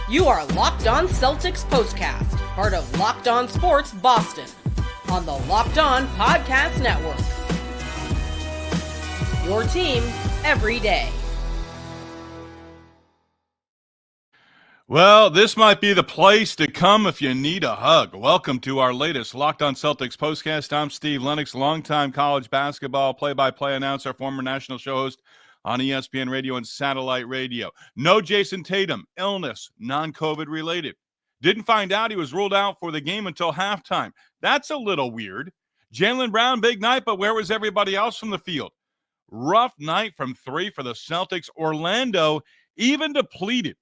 You are Locked On Celtics Postcast, part of Locked On Sports Boston, on the Locked On Podcast Network. Your team every day. Well, this might be the place to come if you need a hug. Welcome to our latest Locked On Celtics Postcast. I'm Steve Lennox, longtime college basketball play-by-play announcer, former national show host on ESPN Radio and satellite radio. No Jayson Tatum, illness, non-COVID related. Didn't find out he was ruled out for the game until halftime. That's a little weird. Jaylen Brown, big night, but where was everybody else from the field? Rough night from three for the Celtics. Orlando, even depleted,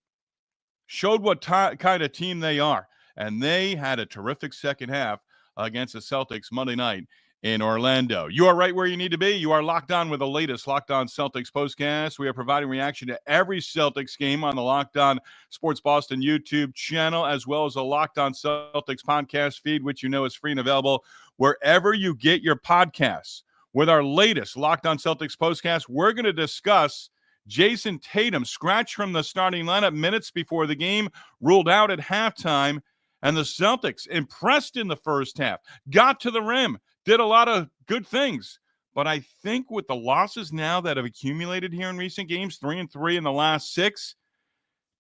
showed what kind of team they are. And they had a terrific second half against the Celtics Monday night in Orlando. You are right where you need to be. You are locked on with the latest Locked On Celtics Postcast. We are providing reaction to every Celtics game on the Locked On Sports Boston YouTube channel, as well as the Locked On Celtics podcast feed, which you know is free and available wherever you get your podcasts. With our latest Locked On Celtics Postcast, we're going to discuss Jayson Tatum, scratched from the starting lineup minutes before the game, ruled out at halftime, and the Celtics impressed in the first half, got to the rim, did a lot of good things. But I think with the losses now that have accumulated here in recent games, 3-3 in the last 6,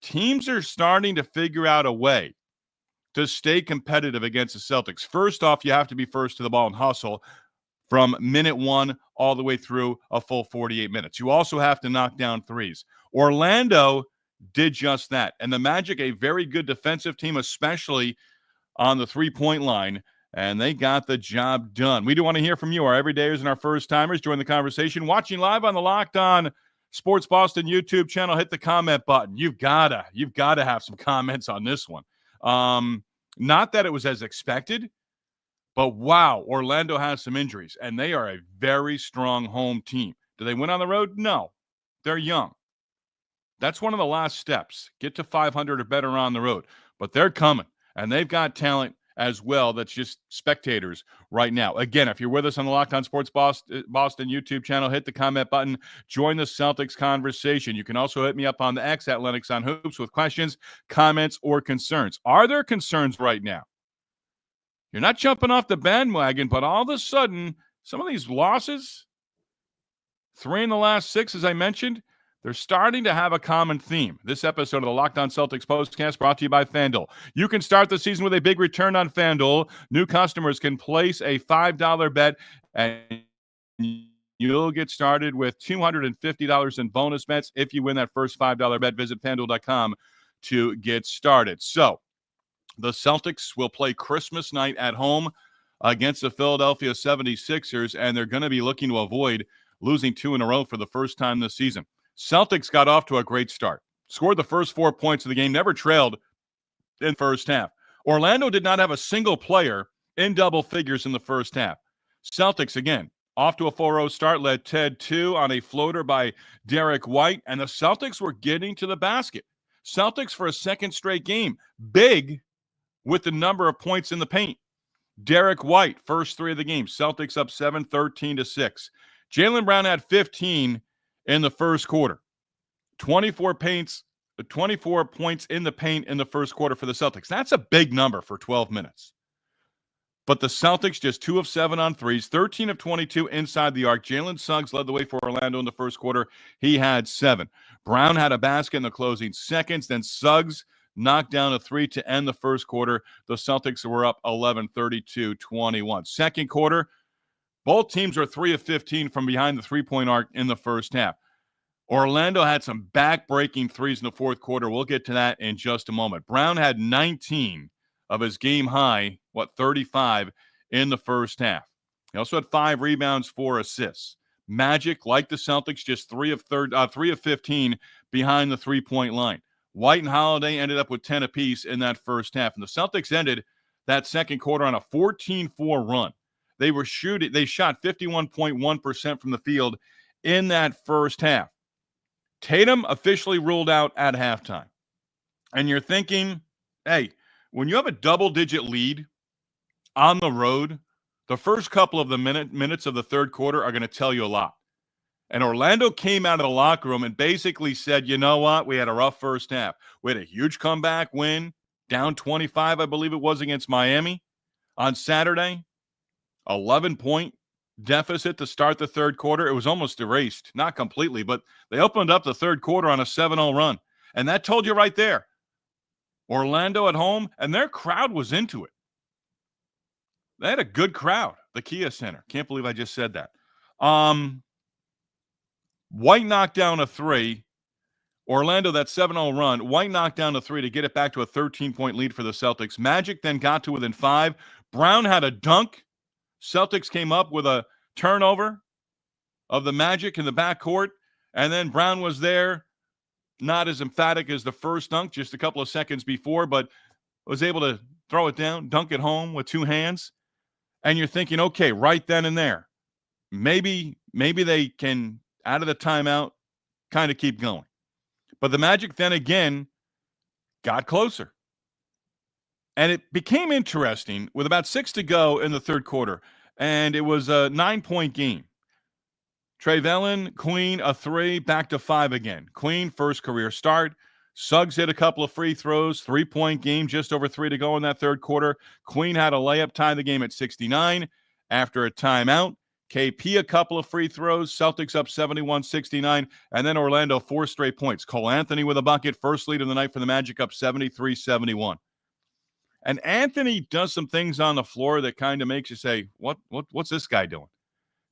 teams are starting to figure out a way to stay competitive against the Celtics. First off, you have to be first to the ball and hustle from minute 1 all the way through a full 48 minutes. You also have to knock down threes. Orlando did just that. And the Magic, a very good defensive team, especially on the three-point line, and they got the job done. We do want to hear from you, our everydayers and our first-timers. Join the conversation. Watching live on the Locked On Sports Boston YouTube channel, hit the comment button. You've gotta have some comments on this one. Not that it was as expected, but wow, Orlando has some injuries, and they are a very strong home team. Do they win on the road? No. They're young. That's one of the last steps. Get to 500 or better on the road. But they're coming, and they've got talent as well that's just spectators right now. Again, if you're with us on the Locked On Sports Boston YouTube channel, hit the comment button. Join the Celtics conversation. You can also hit me up on the X at Lennox on Hoops with questions, comments, or concerns. Are there concerns right now? You're not jumping off the bandwagon, but all of a sudden, some of these losses, 3 in the last 6, as I mentioned, they're starting to have a common theme. This episode of the Locked On Celtics Postcast brought to you by FanDuel. You can start the season with a big return on FanDuel. New customers can place a $5 bet, and you'll get started with $250 in bonus bets if you win that first $5 bet. Visit FanDuel.com to get started. So, the Celtics will play Christmas night at home against the Philadelphia 76ers, and they're going to be looking to avoid losing 2 in a row for the first time this season. Celtics got off to a great start, scored the first 4 points of the game, never trailed in first half. Orlando did not have a single player in double figures in the first half. Celtics, again, off to a 4-0 start, led Ted 2 on a floater by Derek White, and the Celtics were getting to the basket. Celtics for a second straight game, big with the number of points in the paint. Derek White, first 3 of the game. Celtics up 7, 13-6. Jaylen Brown had 15 in the first quarter. 24 points in the paint in the first quarter for the Celtics. That's a big number for 12 minutes. But the Celtics just 2 of 7 on threes, 13 of 22 inside the arc. Jalen Suggs led the way for Orlando in the first quarter. He had 7. Brown had a basket in the closing seconds. Then Suggs knocked down a 3 to end the first quarter. The Celtics were up 11, 32-21. Second quarter, both teams are 3 of 15 from behind the three-point arc in the first half. Orlando had some back-breaking threes in the fourth quarter. We'll get to that in just a moment. Brown had 19 of his game high, 35 in the first half. He also had 5 rebounds, 4 assists. Magic, like the Celtics, just 3 of 15 behind the three-point line. White and Holiday ended up with 10 apiece in that first half. And the Celtics ended that second quarter on a 14-4 run. They shot 51.1% from the field in that first half. Tatum officially ruled out at halftime. And you're thinking, hey, when you have a double-digit lead on the road, the first couple of the minutes of the third quarter are going to tell you a lot. And Orlando came out of the locker room and basically said, you know what? We had a rough first half. We had a huge comeback win, down 25, I believe it was, against Miami on Saturday. 11-point deficit to start the third quarter. It was almost erased. Not completely, but they opened up the third quarter on a 7-0 run. And that told you right there. Orlando at home, and their crowd was into it. They had a good crowd, the Kia Center. Can't believe I just said that. White knocked down a three. Orlando, that 7-0 run. White knocked down a three to get it back to a 13-point lead for the Celtics. Magic then got to within 5. Brown had a dunk. Celtics came up with a turnover of the Magic in the backcourt, and then Brown was there, not as emphatic as the first dunk, just a couple of seconds before, but was able to throw it down, dunk it home with 2 hands. And you're thinking, okay, right then and there, maybe they can, out of the timeout, kind of keep going. But the Magic then again got closer. And it became interesting with about 6 to go in the third quarter. And it was a 9-point game. Trevelyan, Queen, a 3, back to 5 again. Queen, first career start. Suggs hit a couple of free throws, 3-point game, just over 3 to go in that third quarter. Queen had a layup, tie the game at 69 after a timeout. KP a couple of free throws, Celtics up 71-69, and then Orlando 4 straight points. Cole Anthony with a bucket, first lead of the night for the Magic, up 73-71. And Anthony does some things on the floor that kind of makes you say, what's this guy doing?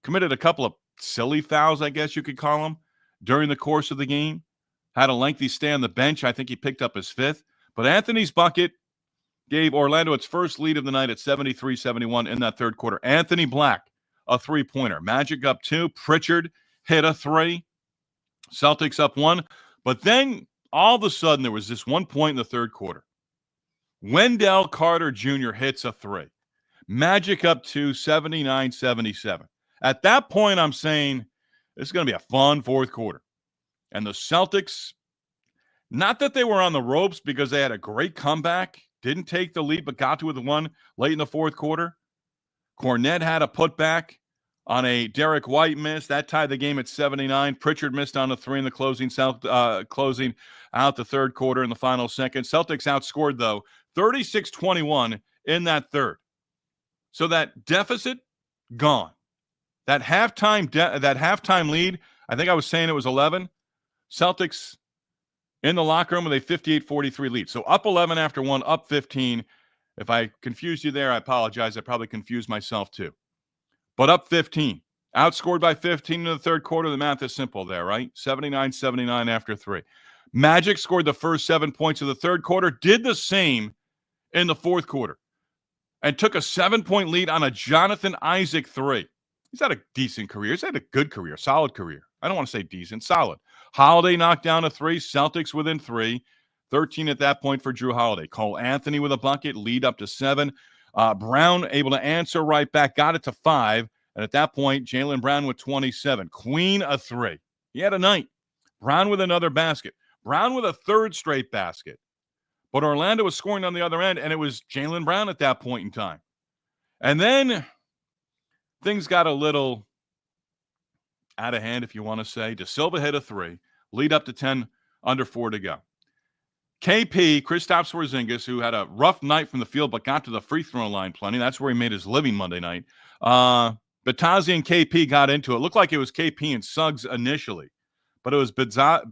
Committed a couple of silly fouls, I guess you could call them, during the course of the game. Had a lengthy stay on the bench. I think he picked up his 5th. But Anthony's bucket gave Orlando its first lead of the night at 73-71 in that third quarter. Anthony Black, a 3-pointer. Magic up 2. Pritchard hit a 3. Celtics up 1. But then all of a sudden there was this one point in the third quarter. Wendell Carter Jr. hits a 3. Magic up 2, 79-77. At that point, I'm saying this is going to be a fun fourth quarter. And the Celtics, not that they were on the ropes because they had a great comeback, didn't take the lead, but got to it with 1 late in the fourth quarter. Cornette had a putback on a Derek White miss. That tied the game at 79. Pritchard missed on a 3 in the closing out the third quarter in the final second. Celtics outscored, though, 36-21 in that third. So that deficit, gone. That halftime lead, I think I was saying it was 11. Celtics in the locker room with a 58-43 lead. So up 11 after 1, up 15. If I confused you there, I apologize. I probably confused myself too. But up 15. Outscored by 15 in the third quarter. The math is simple there, right? 79-79 after 3. Magic scored the first 7 points of the third quarter. Did the same in the fourth quarter. And took a 7-point lead on a Jonathan Isaac 3. He's had a decent career. He's had a good career, solid career. I don't want to say decent, solid. Holiday knocked down a 3. Celtics within 3. 13 at that point for Drew Holiday. Cole Anthony with a bucket, lead up to 7. Brown able to answer right back, got it to 5. And at that point, Jaylen Brown with 27. Queen a 3. He had a night. Brown with another basket. Brown with a 3rd straight basket. But Orlando was scoring on the other end, and it was Jaylen Brown at that point in time. And then things got a little out of hand, if you want to say. De Silva hit a 3, lead up to 10, under 4 to go. KP, Kristaps Porzingis, who had a rough night from the field but got to the free throw line plenty. That's where he made his living Monday night. Batazzi and KP got into it. Looked like it was KP and Suggs initially, but it was Batazzi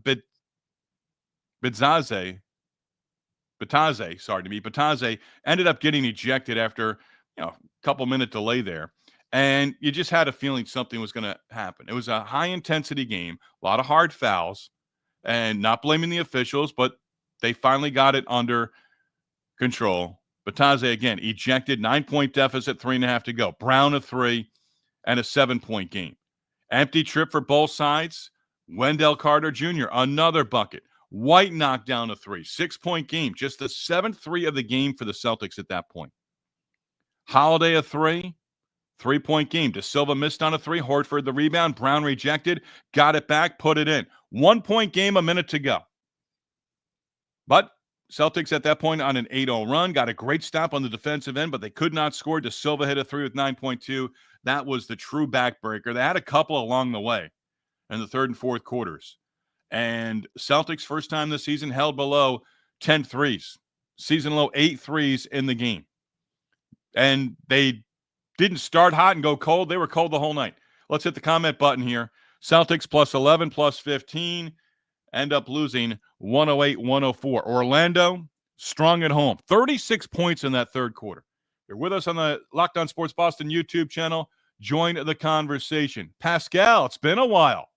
ended up getting ejected after a couple-minute delay there. And you just had a feeling something was going to happen. It was a high-intensity game, a lot of hard fouls, and not blaming the officials, but they finally got it under control. Batazzi, again, ejected, 9-point deficit, 3.5 to go. Brown a 3, and a 7-point game. Empty trip for both sides. Wendell Carter Jr., another bucket. White knocked down a 3, 6-point game. Just the 7th 3 of the game for the Celtics at that point. Holiday a 3. 3-point game. De Silva missed on a 3. Horford the rebound. Brown rejected. Got it back. Put it in. 1-point game. A minute to go. But Celtics at that point on an 8-0 run. Got a great stop on the defensive end, but they could not score. De Silva hit a 3 with 9.2. That was the true backbreaker. They had a couple along the way. in the third and fourth quarters. And Celtics, first time this season, held below 10 threes. Season low 8 threes in the game. And they didn't start hot and go cold. They were cold the whole night. Let's hit the comment button here. Celtics plus 11, plus 15. End up losing 108-104. Orlando, strong at home. 36 points in that third quarter. You're with us on the Locked On Sports Boston YouTube channel. Join the conversation. Pascal, it's been a while.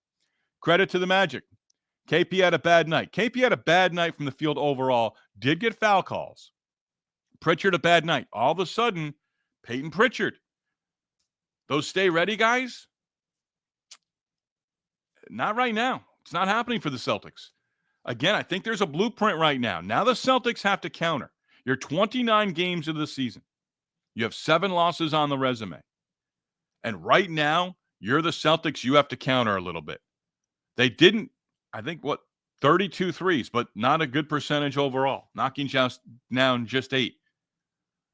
Credit to the Magic. KP had a bad night. KP had a bad night from the field overall. Did get foul calls. Pritchard, a bad night. All of a sudden, Peyton Pritchard. Those stay ready guys? Not right now. It's not happening for the Celtics. Again, I think there's a blueprint right now. Now the Celtics have to counter. You're 29 games into the season. You have 7 losses on the resume. And right now, you're the Celtics. You have to counter a little bit. They didn't, 32 threes, but not a good percentage overall. Knocking down just 8.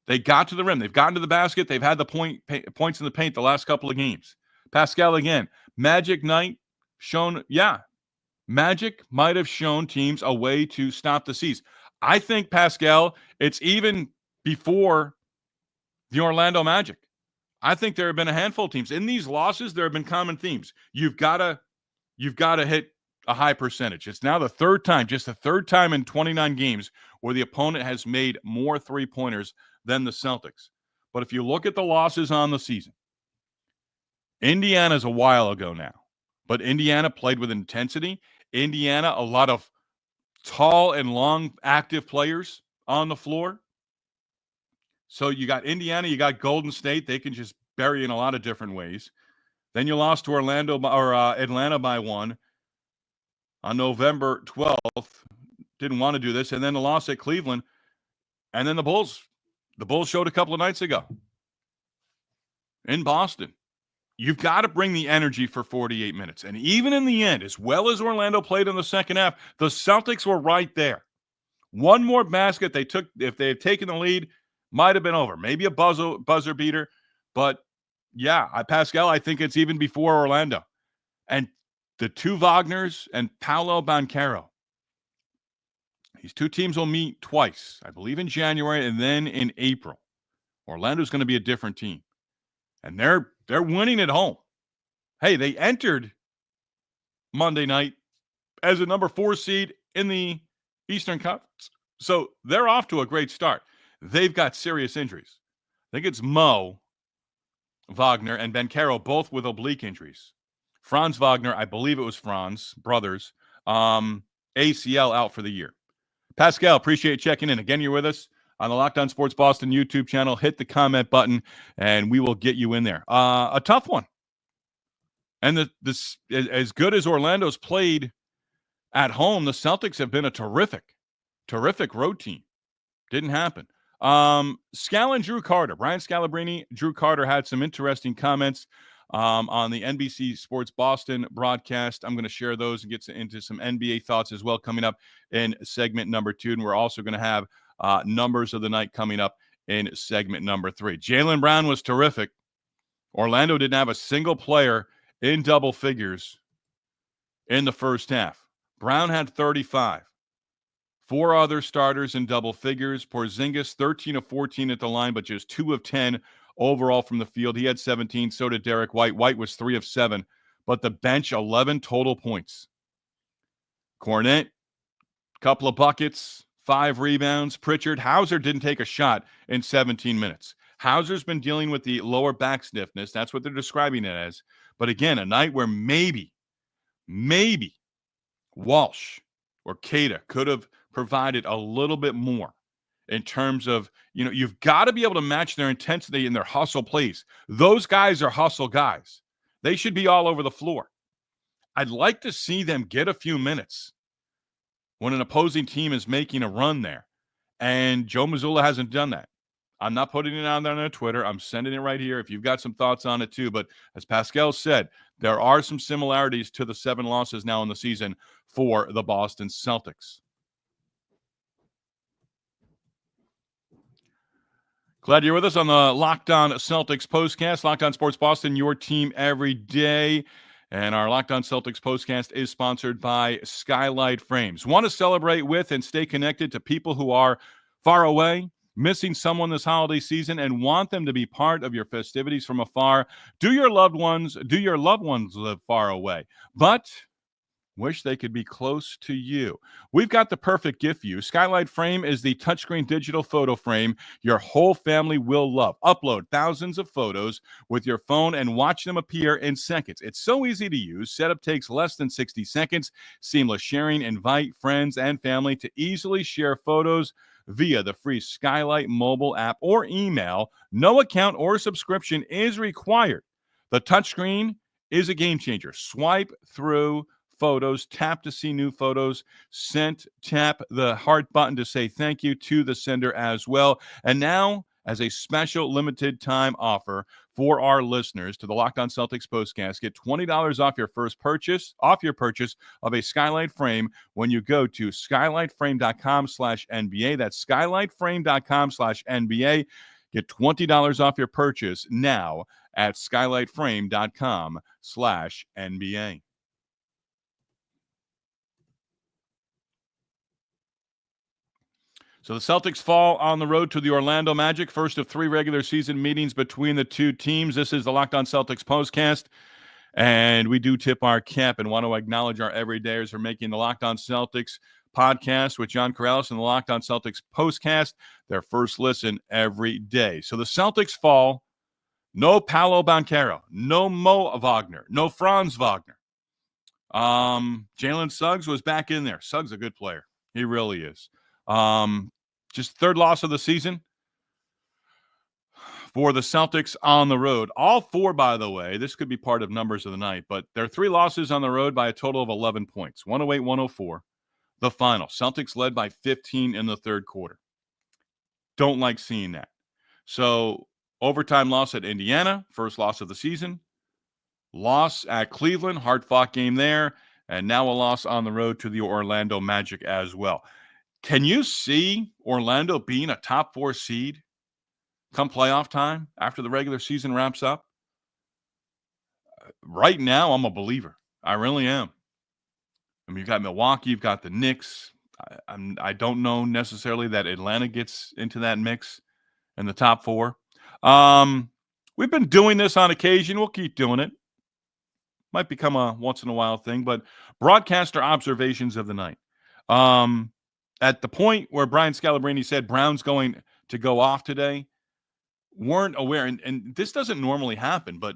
They got to the rim. They've gotten to the basket. They've had the points in the paint the last couple of games. Pascal, again, Magic night shown, Magic might have shown teams a way to stop the C's. I think, Pascal, it's even before the Orlando Magic. I think there have been a handful of teams. In these losses, there have been common themes. You've got to hit a high percentage. It's now the third time in 29 games where the opponent has made more three-pointers than the Celtics. But if you look at the losses on the season, Indiana's a while ago now, but Indiana played with intensity. Indiana, a lot of tall and long active players on the floor. So you got Indiana, you got Golden State. They can just bury in a lot of different ways. Then you lost to Atlanta by 1 on November 12th. Didn't want to do this. And then the loss at Cleveland. And then the Bulls. The Bulls showed a couple of nights ago in Boston. You've got to bring the energy for 48 minutes. And even in the end, as well as Orlando played in the second half, the Celtics were right there. One more basket they took, if they had taken the lead, might have been over. Maybe a buzzer beater. But, Pascal, I think it's even before Orlando. And the two Wagners and Paolo Banchero. These two teams will meet twice, I believe in January and then in April. Orlando's going to be a different team. And they're winning at home. Hey, they entered Monday night as a number 4 seed in the Eastern Conference. So they're off to a great start. They've got serious injuries. I think it's Mo Wagner and Banchero, both with oblique injuries. Franz Wagner, I believe it was Franz, brothers, ACL out for the year. Pascal, appreciate checking in. Again, you're with us on the Locked On Sports Boston YouTube channel. Hit the comment button, and we will get you in there. A tough one. And this, as good as Orlando's played at home, the Celtics have been a terrific road team. Didn't happen. Scala, Drew Carter, Brian Scalabrine, Drew Carter had some interesting comments on the NBC Sports Boston broadcast. I'm going to share those and get into some NBA thoughts as well coming up in segment number 2. And we're also going to have numbers of the night coming up in segment number 3. Jaylen Brown was terrific. Orlando didn't have a single player in double figures in the first half. Brown had 35. 4 other starters in double figures. Porzingis, 13 of 14 at the line, but just 2 of 10 overall from the field. He had 17. So did Derek White. White was 3 of 7. But the bench, 11 total points. Cornette, couple of buckets, 5 rebounds. Pritchard, Hauser didn't take a shot in 17 minutes. Hauser's been dealing with the lower back stiffness. That's what they're describing it as. But again, a night where maybe Walsh or Keita could have provided a little bit more in terms of, you've got to be able to match their intensity and their hustle plays. Those guys are hustle guys. They should be all over the floor. I'd like to see them get a few minutes when an opposing team is making a run there. And Joe Mazzulla hasn't done that. I'm not putting it on there on Twitter. I'm sending it right here if you've got some thoughts on it too. But as Pascal said, there are some similarities to the 7 losses now in the season for the Boston Celtics. Glad you're with us on the Locked On Celtics postcast. Locked On Sports Boston, your team every day. And our Locked On Celtics postcast is sponsored by Skylight Frames. Want to celebrate with and stay connected to people who are far away, missing someone this holiday season, and want them to be part of your festivities from afar? Do your loved ones live far away, but wish they could be close to you? We've got the perfect gift for you. Skylight Frame is the touchscreen digital photo frame your whole family will love. Upload thousands of photos with your phone and watch them appear in seconds. It's so easy to use. Setup takes less than 60 seconds. Seamless sharing. Invite friends and family to easily share photos via the free Skylight mobile app or email. No account or subscription is required. The touchscreen is a game changer. Swipe through photos, tap to see new photos sent, tap the heart button to say thank you to the sender as well. And now, as a special limited time offer for our listeners to the Locked On Celtics postcast, get $20 off your first purchase, of a Skylight Frame when you go to skylightframe.com/NBA. That's skylightframe.com/NBA. Get $20 off your purchase now at skylightframe.com/NBA. So the Celtics fall on the road to the Orlando Magic, first of 3 regular season meetings between the two teams. This is the Locked On Celtics postcast, and we do tip our cap and want to acknowledge our everydayers for making the Locked On Celtics podcast with John Corrales and the Locked On Celtics postcast their first listen every day. So the Celtics fall. No Paolo Banchero, no Mo Wagner, no Franz Wagner. Jalen Suggs was back in there. Suggs a good player. He really is. Just third loss of the season for the Celtics on the road. All 4, by the way, this could be part of numbers of the night, but there are 3 losses on the road by a total of 11 points. 108-104. The final. Celtics led by 15 in the third quarter. Don't like seeing that. So, overtime loss at Indiana, first loss of the season. Loss at Cleveland, hard-fought game there. And now a loss on the road to the Orlando Magic as well. Can you see Orlando being a top 4 seed come playoff time after the regular season wraps up? Right now, I'm a believer. I really am. I mean, you've got Milwaukee, you've got the Knicks. I don't know necessarily that Atlanta gets into that mix in the top 4. We've been doing this on occasion. We'll keep doing it. Might become a once-in-a-while thing, but broadcaster observations of the night. At the point where Brian Scalabrine said Brown's going to go off today, weren't aware, and this doesn't normally happen, but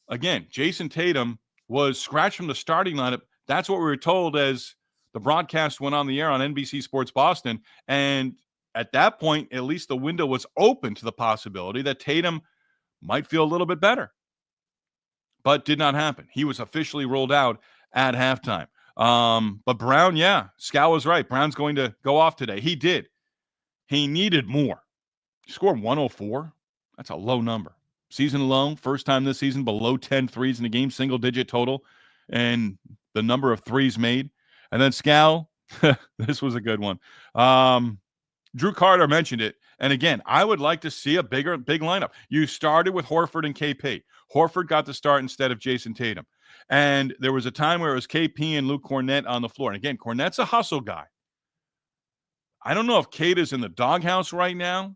again, Jayson Tatum was scratched from the starting lineup. That's what we were told as the broadcast went on the air on NBC Sports Boston, and at that point, at least the window was open to the possibility that Tatum might feel a little bit better, but did not happen. He was officially rolled out at halftime. But Brown, Scal was right. Brown's going to go off today. He did. He needed more. He scored 104. That's a low number. Season low. First time this season below 10 threes in a game, single-digit total, and the number of threes made. And then Scal, this was a good one. Drew Carter mentioned it. And again, I would like to see a big lineup. You started with Horford and KP. Horford got the start instead of Jayson Tatum. And there was a time where it was KP and Luke Cornett on the floor. And again, Cornett's a hustle guy. I don't know if Kate is in the doghouse right now.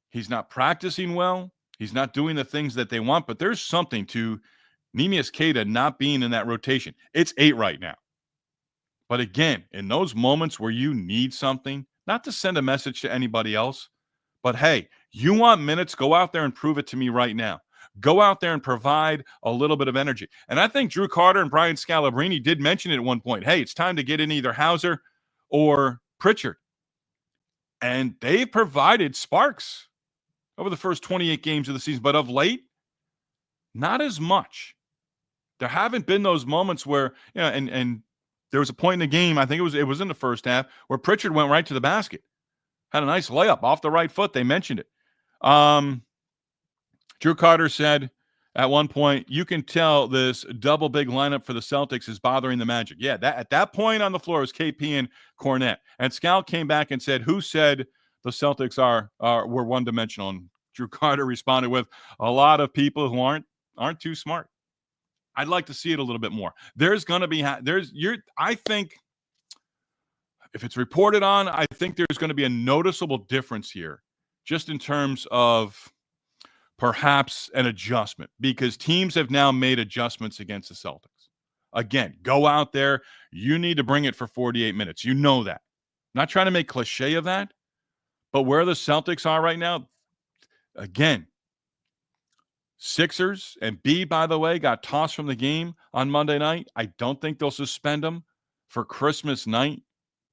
He's not practicing well. He's not doing the things that they want. But there's something to Neemias Queta not being in that rotation. It's 8 right now. But again, in those moments where you need something, not to send a message to anybody else, but hey, you want minutes, go out there and prove it to me right now. Go out there and provide a little bit of energy. And I think Drew Carter and Brian Scalabrine did mention it at one point. Hey, it's time to get in either Hauser or Pritchard. And they've provided sparks over the first 28 games of the season. But of late, not as much. There haven't been those moments where, and there was a point in the game, I think it was in the first half, where Pritchard went right to the basket. Had a nice layup off the right foot. They mentioned it. Drew Carter said at one point, you can tell this double big lineup for the Celtics is bothering the Magic. Yeah, at that point on the floor was KP and Cornett. And Scal came back and said, who said the Celtics were one-dimensional? And Drew Carter responded with, a lot of people who aren't too smart. I'd like to see it a little bit more. There's going to be I think if it's reported on, I think there's going to be a noticeable difference here just in terms of perhaps an adjustment, because teams have now made adjustments against the Celtics. Again, go out there. You need to bring it for 48 minutes. You know that. I'm not trying to make cliche of that, but where the Celtics are right now, again, Sixers and B, by the way, got tossed from the game on Monday night. I don't think they'll suspend them for Christmas night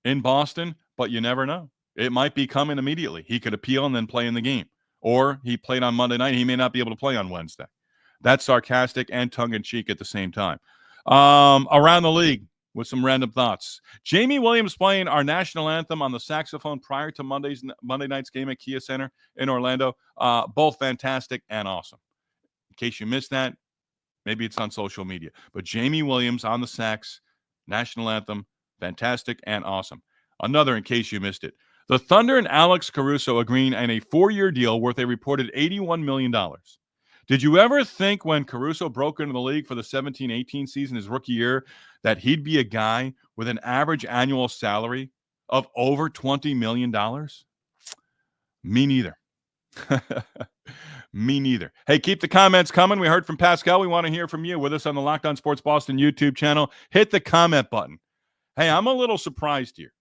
in Boston, but you never know. It might be coming immediately. He could appeal and then play in the game. Or he played on Monday night. He may not be able to play on Wednesday. That's sarcastic and tongue-in-cheek at the same time. Around the league with some random thoughts. Jamie Williams playing our national anthem on the saxophone prior to Monday night's game at Kia Center in Orlando. Both fantastic and awesome. In case you missed that, maybe it's on social media. But Jamie Williams on the sax, national anthem, fantastic and awesome. Another, in case you missed it. The Thunder and Alex Caruso agreeing on a 4-year deal worth a reported $81 million. Did you ever think when Caruso broke into the league for the 17-18 season, his rookie year, that he'd be a guy with an average annual salary of over $20 million? Me neither. Me neither. Hey, keep the comments coming. We heard from Pascal. We want to hear from you. With us on the Locked On Sports Boston YouTube channel. Hit the comment button. Hey, I'm a little surprised here.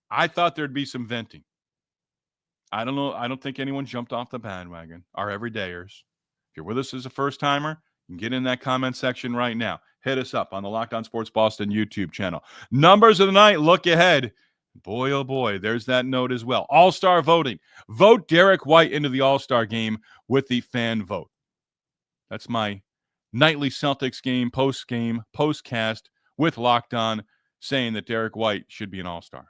I thought there'd be some venting. I don't know. I don't think anyone jumped off the bandwagon. Our everydayers. If you're with us as a first-timer, you can get in that comment section right now. Hit us up on the Locked On Sports Boston YouTube channel. Numbers of the night, look ahead. Boy, oh boy, there's that note as well. All-Star voting. Vote Derek White into the All-Star game with the fan vote. That's my nightly Celtics game, post-game, postcast with Locked On, saying that Derek White should be an All-Star.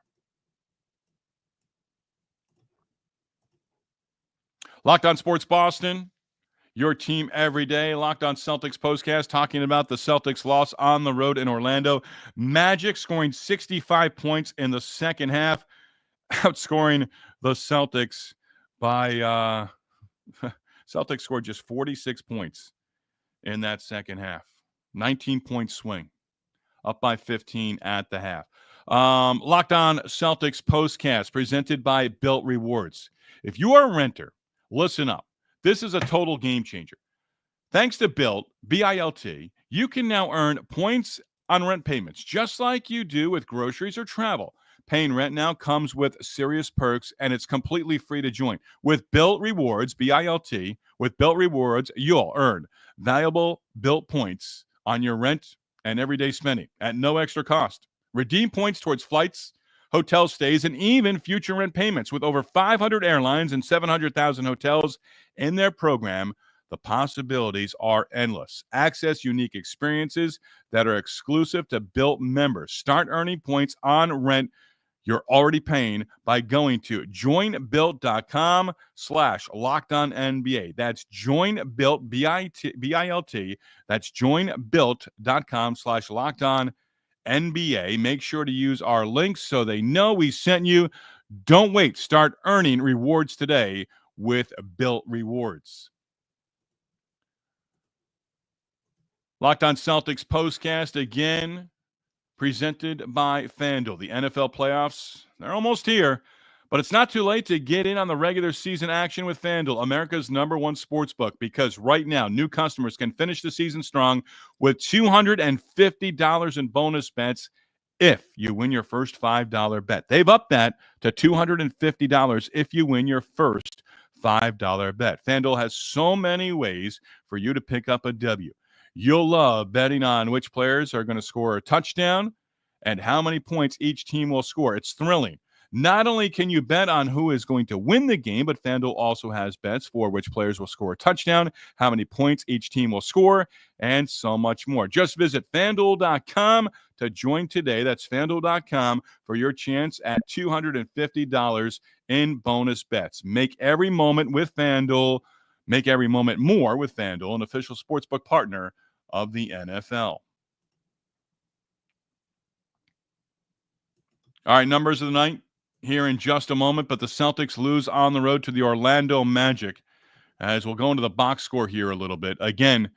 Locked On Sports Boston, your team every day. Locked On Celtics postcast, talking about the Celtics loss on the road in Orlando. Magic scoring 65 points in the second half, outscoring the Celtics by Celtics scored just 46 points in that second half. 19-point swing, up by 15 at the half. Locked On Celtics postcast, presented by Built Rewards. If you are a renter, listen up. This is a total game changer. Thanks to Built, B-I-L-T, you can now earn points on rent payments, just like you do with groceries or travel. Paying rent now comes with serious perks, and it's completely free to join. With Built Rewards, B-I-L-T, with Built Rewards, you'll earn valuable Built points on your rent and everyday spending at no extra cost. Redeem points towards flights, hotel stays, and even future rent payments. With over 500 airlines and 700,000 hotels in their program, the possibilities are endless. Access unique experiences that are exclusive to Built members. Start earning points on rent you're already paying by going to joinbuilt.com/LockedOnNBA. That's joinbuilt, B-I-L-T. That's joinbuilt.com/LockedOnNBA. Make sure to use our links so they know we sent you. Don't wait. Start earning rewards today with Built Rewards. Locked On Celtics postcast again, presented by FanDuel. The NFL playoffs, they're almost here, but it's not too late to get in on the regular season action with FanDuel, America's #1 sportsbook, because right now, new customers can finish the season strong with $250 in bonus bets if you win your first $5 bet. They've upped that to $250 if you win your first $5 bet. FanDuel has so many ways for you to pick up a W. You'll love betting on which players are going to score a touchdown and how many points each team will score. It's thrilling. Not only can you bet on who is going to win the game, but FanDuel also has bets for which players will score a touchdown, how many points each team will score, and so much more. Just visit FanDuel.com to join today. That's FanDuel.com for your chance at $250 in bonus bets. Make every moment with FanDuel. Make every moment more with FanDuel, an official sportsbook partner of the NFL. All right, numbers of the night here in just a moment, but the Celtics lose on the road to the Orlando Magic, as we'll go into the box score here a little bit. Again,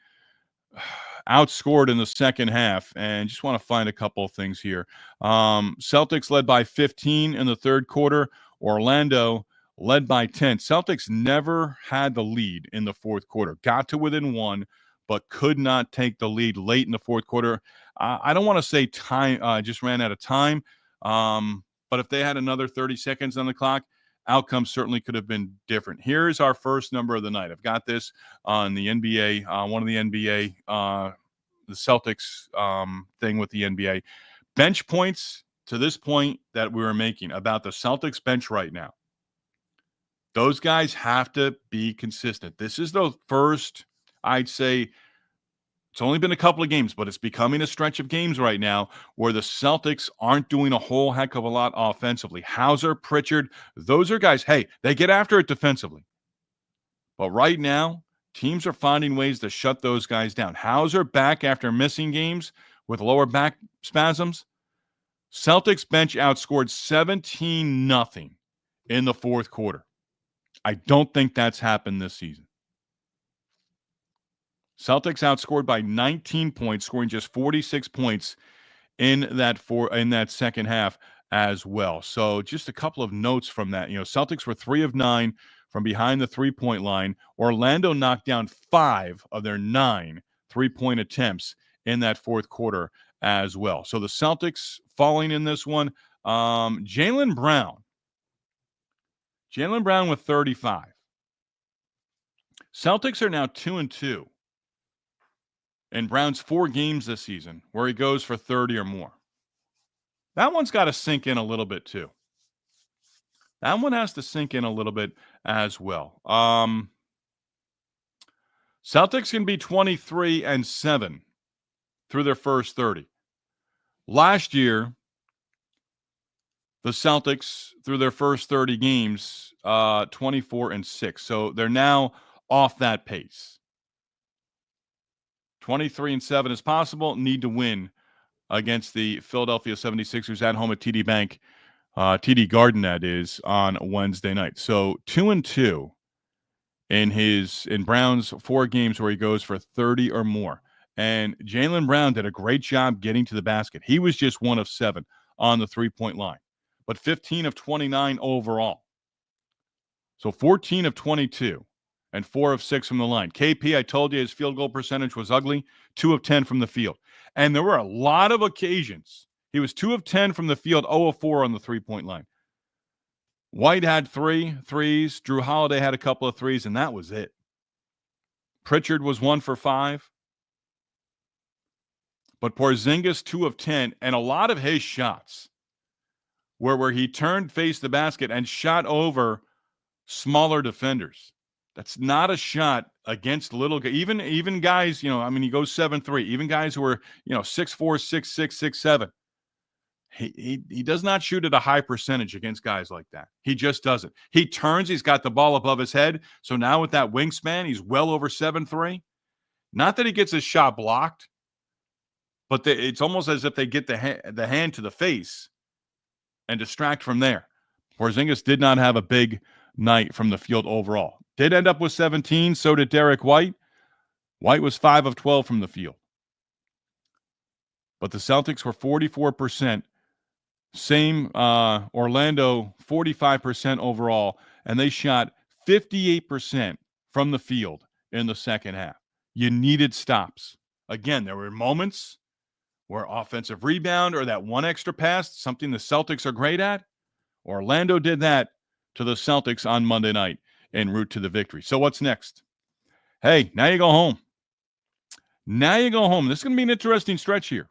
outscored in the second half. And just want to find a couple of things here. Celtics led by 15 in the third quarter. Orlando led by 10. Celtics never had the lead in the fourth quarter. Got to within one, but could not take the lead late in the fourth quarter. I don't want to say time just ran out of time, but if they had another 30 seconds on the clock, outcome certainly could have been different. Here's our first number of the night. I've got this on the NBA, one of the NBA, the Celtics thing with the NBA. Bench points to this point that we were making about the Celtics bench right now. Those guys have to be consistent. This is the first, I'd say, it's only been a couple of games, but it's becoming a stretch of games right now where the Celtics aren't doing a whole heck of a lot offensively. Hauser, Pritchard, those are guys, hey, they get after it defensively. But right now, teams are finding ways to shut those guys down. Hauser back after missing games with lower back spasms. Celtics bench outscored 17-0 in the fourth quarter. I don't think that's happened this season. Celtics outscored by 19 points, scoring just 46 points in that second half as well. So just a couple of notes from that. Celtics were 3 of 9 from behind the three-point line. Orlando knocked down 5 of their 9 three-point attempts in that fourth quarter as well. So the Celtics falling in this one. Jaylen Brown with 35. Celtics are now 2-2 in Brown's 4 games this season where he goes for 30 or more. That one's got to sink in a little bit too. That one has to sink in a little bit as well. Celtics can be 23-7 through their first 30. Last year, the Celtics, through their first 30 games, 24-6. So they're now off that pace. 23-7 is possible. Need to win against the Philadelphia 76ers at home at TD Bank, TD Garden, that is, on Wednesday night. So 2-2 in Brown's 4 games where he goes for 30 or more. And Jaylen Brown did a great job getting to the basket. He was just 1 of 7 on the three-point line, but 15 of 29 overall. So 14 of 22. And 4 of 6 from the line. KP, I told you his field goal percentage was ugly. 2 of 10 from the field. And there were a lot of occasions. He was 2 of 10 from the field, 0 of 4 on the three-point line. White had 3 threes. Drew Holiday had a couple of threes, and that was it. Pritchard was 1 for 5. But Porzingis, 2 of 10. And a lot of his shots were where he turned, faced the basket, and shot over smaller defenders. That's not a shot against little guys. Even guys, he goes 7-3. Even guys who are, 6'4", 6'6", 6'7". He does not shoot at a high percentage against guys like that. He just doesn't. He turns. He's got the ball above his head. So now with that wingspan, he's well over 7'3". Not that he gets his shot blocked, but it's almost as if they get the hand to the face and distract from there. Porzingis did not have a big night from the field overall. Did end up with 17, so did Derek White. White was 5 of 12 from the field. But the Celtics were 44%. Same Orlando, 45% overall. And they shot 58% from the field in the second half. You needed stops. Again, there were moments where offensive rebound or that one extra pass, something the Celtics are great at. Orlando did that to the Celtics on Monday night en route to the victory. So what's next? Hey, now you go home. Now you go home. This is going to be an interesting stretch here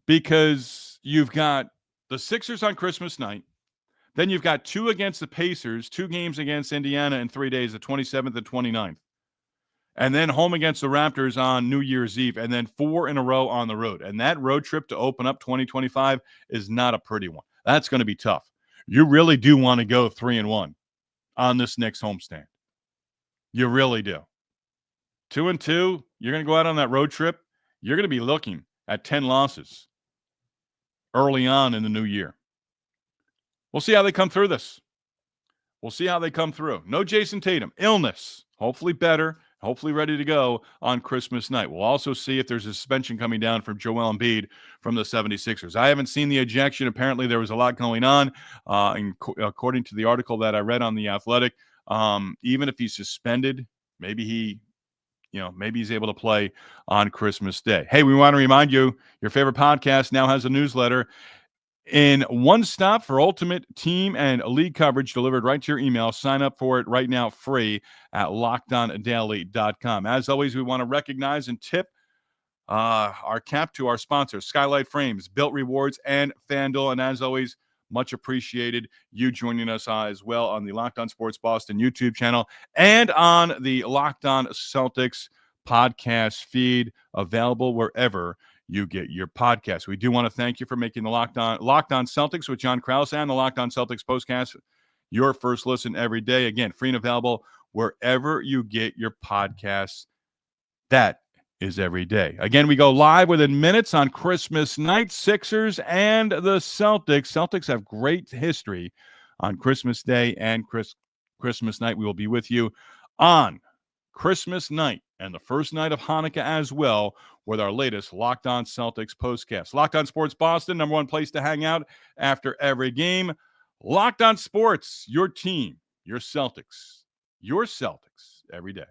because you've got the Sixers on Christmas night. Then you've got 2 against the Pacers, 2 games against Indiana in 3 days, the 27th and 29th. And then home against the Raptors on New Year's Eve, and then 4 in a row on the road. And that road trip to open up 2025 is not a pretty one. That's going to be tough. You really do want to go 3-1 on this next homestand. You really do. 2-2, you're going to go out on that road trip. You're going to be looking at 10 losses early on in the new year. We'll see how they come through this. We'll see how they come through. No Jayson Tatum. Illness. Hopefully better. hopefully ready to go on Christmas night. We'll also see if there's a suspension coming down from Joel Embiid from the 76ers. I haven't seen the ejection. Apparently, there was a lot going on. According to the article that I read on The Athletic, even if he's suspended, maybe he's able to play on Christmas Day. Hey, we want to remind you, your favorite podcast now has a newsletter in one stop for ultimate team and league coverage delivered right to your email. Sign up for it right now free at LockedOnDaily.com. As always, we want to recognize and tip our cap to our sponsors, Skylight Frames, Built Rewards, and FanDuel. And as always, much appreciated you joining us as well on the Locked On Sports Boston YouTube channel and on the Locked On Celtics podcast feed, available wherever you get your podcast. We do want to thank you for making the Locked On Celtics with John Krause and the Locked On Celtics postcast your first listen every day. Again, free and available wherever you get your podcasts. That is every day. Again, we go live within minutes on Christmas night. Sixers and the Celtics. Celtics have great history on Christmas Day and Christmas night. We will be with you on Christmas night and the first night of Hanukkah as well with our latest Locked On Celtics postcast. Locked On Sports Boston, number one place to hang out after every game. Locked On Sports, your team, your Celtics every day.